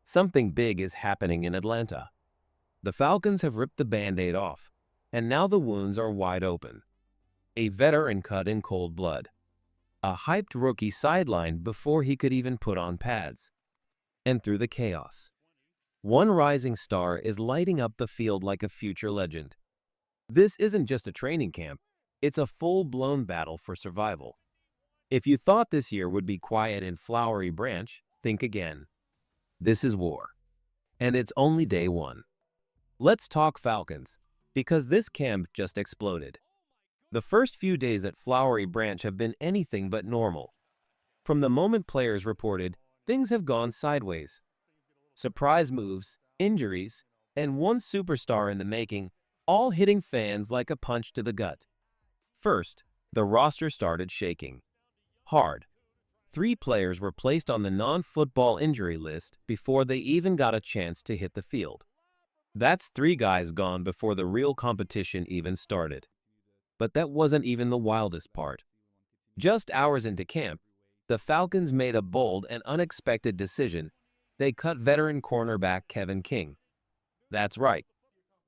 Something big is happening in Atlanta. The Falcons have ripped the Band-Aid off, and now the wounds are wide open. A veteran cut in cold blood. A hyped rookie sidelined before he could even put on pads. And through the chaos, one rising star is lighting up the field like a future legend. This isn't just a training camp, it's a full-blown battle for survival. If you thought this year would be quiet in Flowery Branch, think again. This is war. And it's only day one. Let's talk Falcons, because this camp just exploded. The first few days at Flowery Branch have been anything but normal. From the moment players reported, things have gone sideways. Surprise moves, injuries, and one superstar in the making, all hitting fans like a punch to the gut. First, the roster started shaking. Hard. 3 players were placed on the non-football injury list before they even got a chance to hit the field. That's 3 guys gone before the real competition even started. But that wasn't even the wildest part. Just hours into camp, the Falcons made a bold and unexpected decision. They cut veteran cornerback Kevin King. That's right.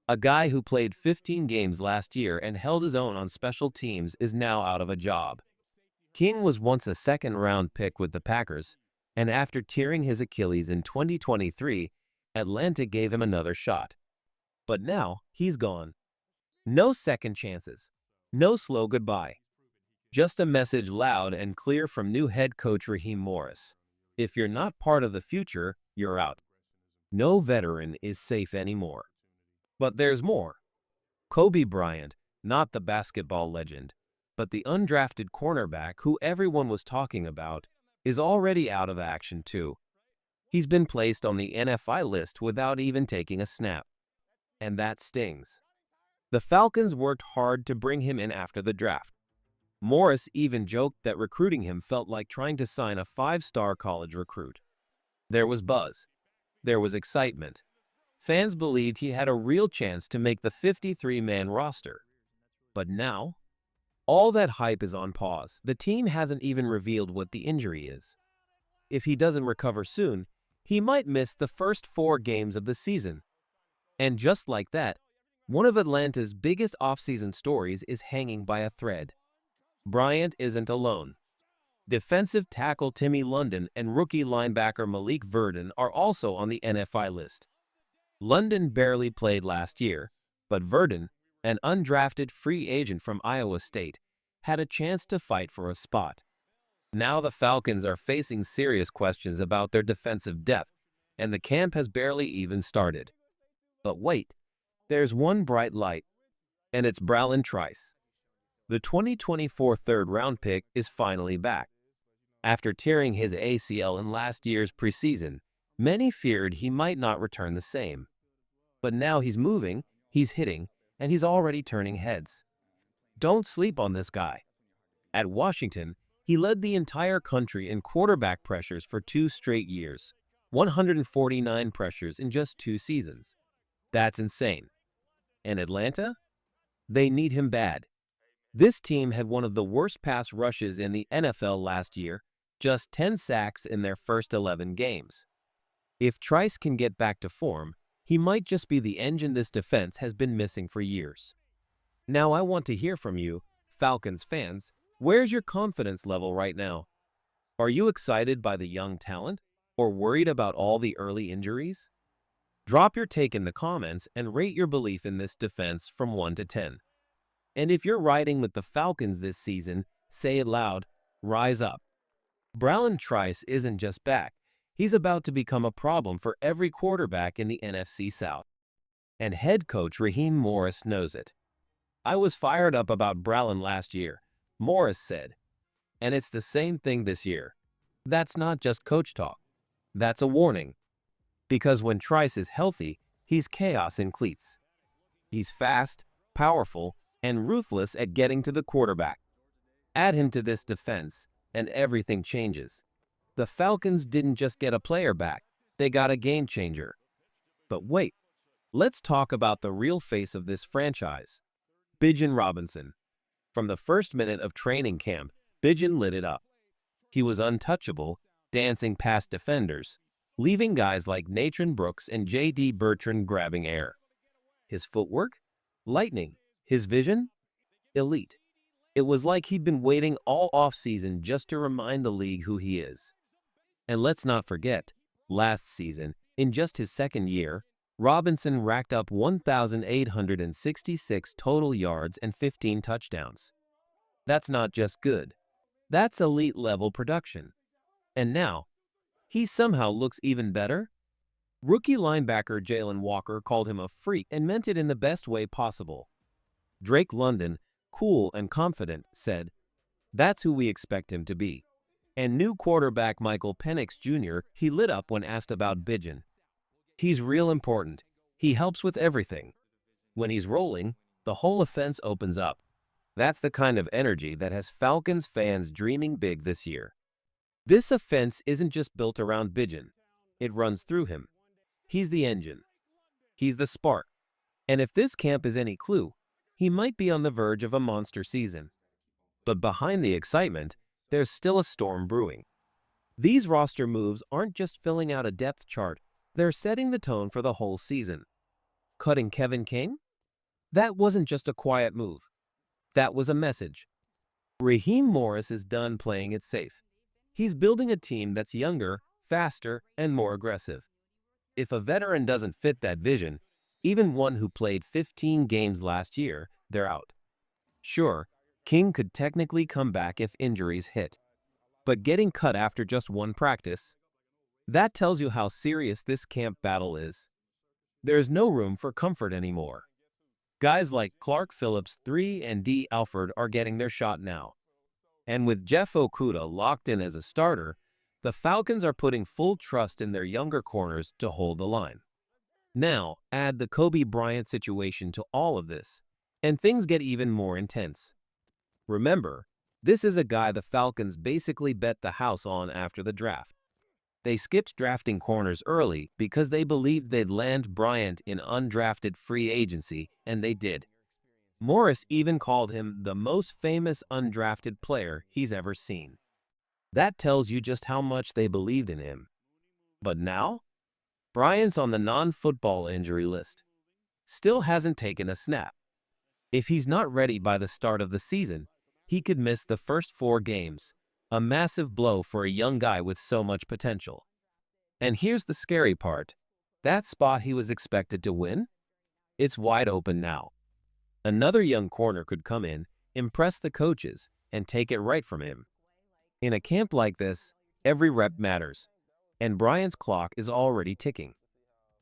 A guy who played 15 games last year and held his own on special teams is now out of a job. King was once a second-round pick with the Packers, and after tearing his Achilles in 2023, Atlanta gave him another shot. But now, he's gone. No second chances. No slow goodbye. Just a message loud and clear from new head coach Raheem Morris. If you're not part of the future, you're out. No veteran is safe anymore. But there's more. Kobe Bryant, not the basketball legend, but the undrafted cornerback who everyone was talking about, is already out of action too. He's been placed on the NFI list without even taking a snap. And that stings. The Falcons worked hard to bring him in after the draft. Morris even joked that recruiting him felt like trying to sign a 5-star college recruit. There was buzz. There was excitement. Fans believed he had a real chance to make the 53-man roster. But now, all that hype is on pause. The team hasn't even revealed what the injury is. If he doesn't recover soon, he might miss the first 4 games of the season. And just like that, one of Atlanta's biggest offseason stories is hanging by a thread. Bryant isn't alone. Defensive tackle Timmy London and rookie linebacker Malik Verdon are also on the NFI list. London barely played last year, but Verdon, an undrafted free agent from Iowa State, had a chance to fight for a spot. Now the Falcons are facing serious questions about their defensive depth, and the camp has barely even started. But wait, there's one bright light, and it's Brandon Trice. The 2024 third-round pick is finally back. After tearing his ACL in last year's preseason, many feared he might not return the same. But now he's moving, he's hitting, and he's already turning heads. Don't sleep on this guy. At Washington, he led the entire country in quarterback pressures for 2 straight years, 149 pressures in just 2 seasons. That's insane. And Atlanta? They need him bad. This team had one of the worst pass rushes in the NFL last year, just 10 sacks in their first 11 games. If Trice can get back to form, he might just be the engine this defense has been missing for years. Now I want to hear from you, Falcons fans. Where's your confidence level right now? Are you excited by the young talent or worried about all the early injuries? Drop your take in the comments and rate your belief in this defense from 1 to 10. And if you're riding with the Falcons this season, say it loud, rise up. Brandon Trice isn't just back. He's about to become a problem for every quarterback in the NFC South. And head coach Raheem Morris knows it. I was fired up about Brandon last year, Morris said. And it's the same thing this year. That's not just coach talk. That's a warning. Because when Trice is healthy, he's chaos in cleats. He's fast, powerful, and ruthless at getting to the quarterback. Add him to this defense, and everything changes. The Falcons didn't just get a player back, they got a game changer. But wait, let's talk about the real face of this franchise, Bijan Robinson. From the first minute of training camp, Bijan lit it up. He was untouchable, dancing past defenders, leaving guys like Nathan Brooks and J.D. Bertrand grabbing air. His footwork? Lightning. His vision? Elite. It was like he'd been waiting all offseason just to remind the league who he is. And let's not forget, last season, in just his second year, Robinson racked up 1,866 total yards and 15 touchdowns. That's not just good. That's elite-level production. And now, he somehow looks even better? Rookie linebacker Jalen Walker called him a freak and meant it in the best way possible. Drake London, cool and confident, said, "That's who we expect him to be." And new quarterback Michael Penix Jr., he lit up when asked about Bijan. "He's real important. He helps with everything. When he's rolling, the whole offense opens up." That's the kind of energy that has Falcons fans dreaming big this year. This offense isn't just built around Bijan. It runs through him. He's the engine. He's the spark. And if this camp is any clue, he might be on the verge of a monster season. But behind the excitement, there's still a storm brewing. These roster moves aren't just filling out a depth chart, they're setting the tone for the whole season. Cutting Kevin King? That wasn't just a quiet move. That was a message. Raheem Morris is done playing it safe. He's building a team that's younger, faster, and more aggressive. If a veteran doesn't fit that vision, even one who played 15 games last year, they're out. Sure, King could technically come back if injuries hit. But getting cut after just one practice? That tells you how serious this camp battle is. There's no room for comfort anymore. Guys like Clark Phillips III and D. Alford are getting their shot now. And with Jeff Okudah locked in as a starter, the Falcons are putting full trust in their younger corners to hold the line. Now, add the Kobe Bryant situation to all of this, and things get even more intense. Remember, this is a guy the Falcons basically bet the house on after the draft. They skipped drafting corners early because they believed they'd land Bryant in undrafted free agency, and they did. Morris even called him the most famous undrafted player he's ever seen. That tells you just how much they believed in him. But now, Bryant's on the non-football injury list. Still hasn't taken a snap. If he's not ready by the start of the season, he could miss the first 4 games, a massive blow for a young guy with so much potential. And here's the scary part. That spot he was expected to win? It's wide open now. Another young corner could come in, impress the coaches, and take it right from him. In a camp like this, every rep matters, and Bryant's clock is already ticking.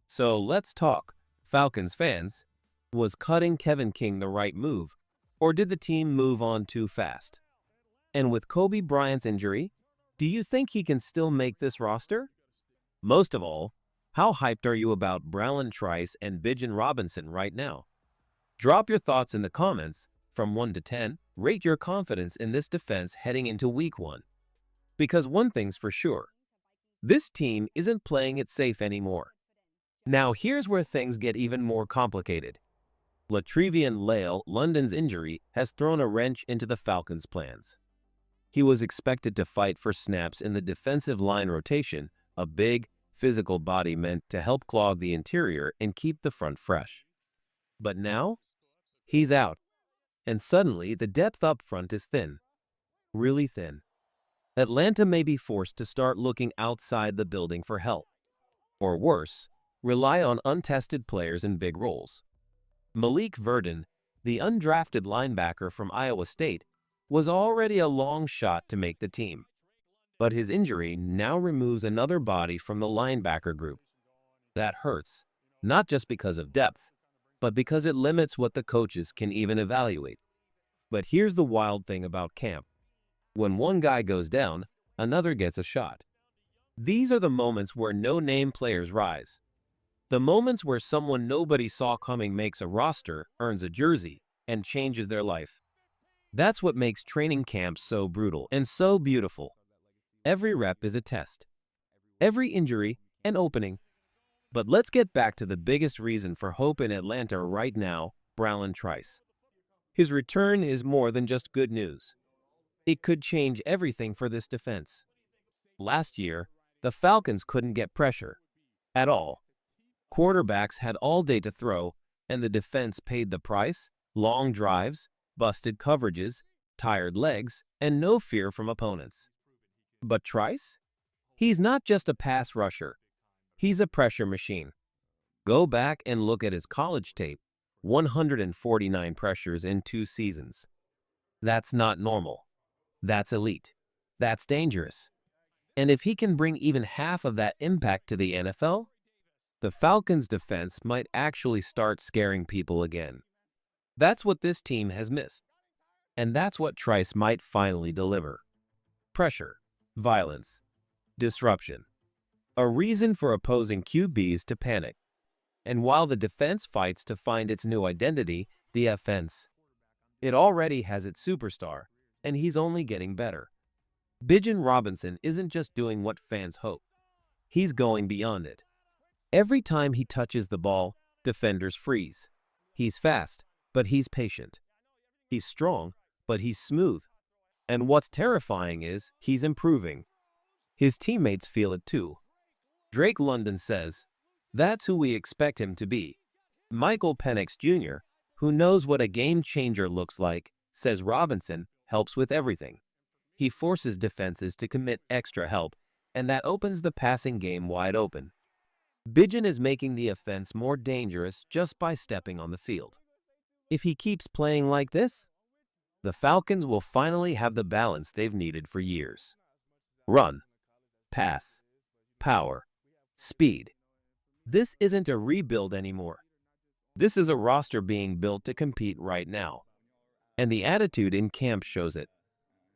So let's talk, Falcons fans. Was cutting Kevin King the right move, or did the team move on too fast? And with Kobe Bryant's injury, do you think he can still make this roster? Most of all, how hyped are you about Brandon Trice and Bijan Robinson right now? Drop your thoughts in the comments. From 1 to 10, rate your confidence in this defense heading into Week 1. Because one thing's for sure, this team isn't playing it safe anymore. Now here's where things get even more complicated. Latrevion Lael London's injury has thrown a wrench into the Falcons' plans. He was expected to fight for snaps in the defensive line rotation, a big, physical body meant to help clog the interior and keep the front fresh. But now, he's out. And suddenly, the depth up front is thin. Really thin. Atlanta may be forced to start looking outside the building for help. Or worse, rely on untested players in big roles. Malik Verdon, the undrafted linebacker from Iowa State, was already a long shot to make the team. But his injury now removes another body from the linebacker group. That hurts, not just because of depth, but because it limits what the coaches can even evaluate. But here's the wild thing about camp. When one guy goes down, another gets a shot. These are the moments where no-name players rise. The moments where someone nobody saw coming makes a roster, earns a jersey, and changes their life. That's what makes training camp so brutal and so beautiful. Every rep is a test. Every injury, an opening. But let's get back to the biggest reason for hope in Atlanta right now, Brandon Trice. His return is more than just good news. It could change everything for this defense. Last year, The Falcons couldn't get pressure at all. Quarterbacks had all day to throw, and the defense paid the price: long drives, busted coverages, tired legs, and no fear from opponents. But Trice? He's not just a pass rusher. He's a pressure machine. Go back and look at his college tape. 149 pressures in 2 seasons. That's not normal. That's elite. That's dangerous. And if he can bring even half of that impact to the NFL, the Falcons' defense might actually start scaring people again. That's what this team has missed. And that's what Trice might finally deliver. Pressure, violence, disruption. A reason for opposing QBs to panic. And while the defense fights to find its new identity, the offense, it already has its superstar, and he's only getting better. Bijan Robinson isn't just doing what fans hope. He's going beyond it. Every time he touches the ball, defenders freeze. He's fast, but he's patient. He's strong, but he's smooth. And what's terrifying is he's improving. His teammates feel it too. Drake London says, "That's who we expect him to be." Michael Penix Jr., who knows what a game changer looks like, says Robinson helps with everything. He forces defenses to commit extra help, and that opens the passing game wide open. Bijan is making the offense more dangerous just by stepping on the field. If he keeps playing like this, the Falcons will finally have the balance they've needed for years. Run, pass, power, speed. This isn't a rebuild anymore. This is a roster being built to compete right now. And the attitude in camp shows it.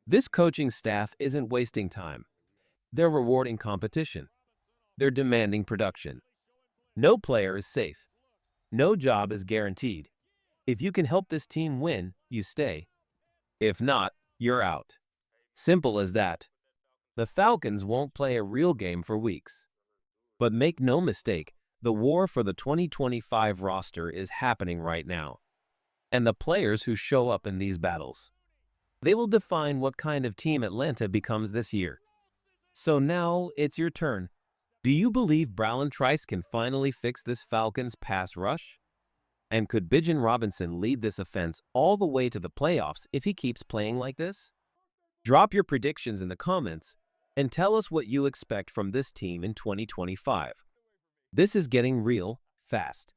This coaching staff isn't wasting time. They're rewarding competition. They're demanding production. No player is safe. No job is guaranteed. If you can help this team win, you stay. If not, you're out. Simple as that. The Falcons won't play a real game for weeks. But make no mistake, the war for the 2025 roster is happening right now. And the players who show up in these battles, they will define what kind of team Atlanta becomes this year. So now it's your turn. Do you believe Brandon Trice can finally fix this Falcons pass rush? And could Bijan Robinson lead this offense all the way to the playoffs if he keeps playing like this? Drop your predictions in the comments and tell us what you expect from this team in 2025. This is getting real fast.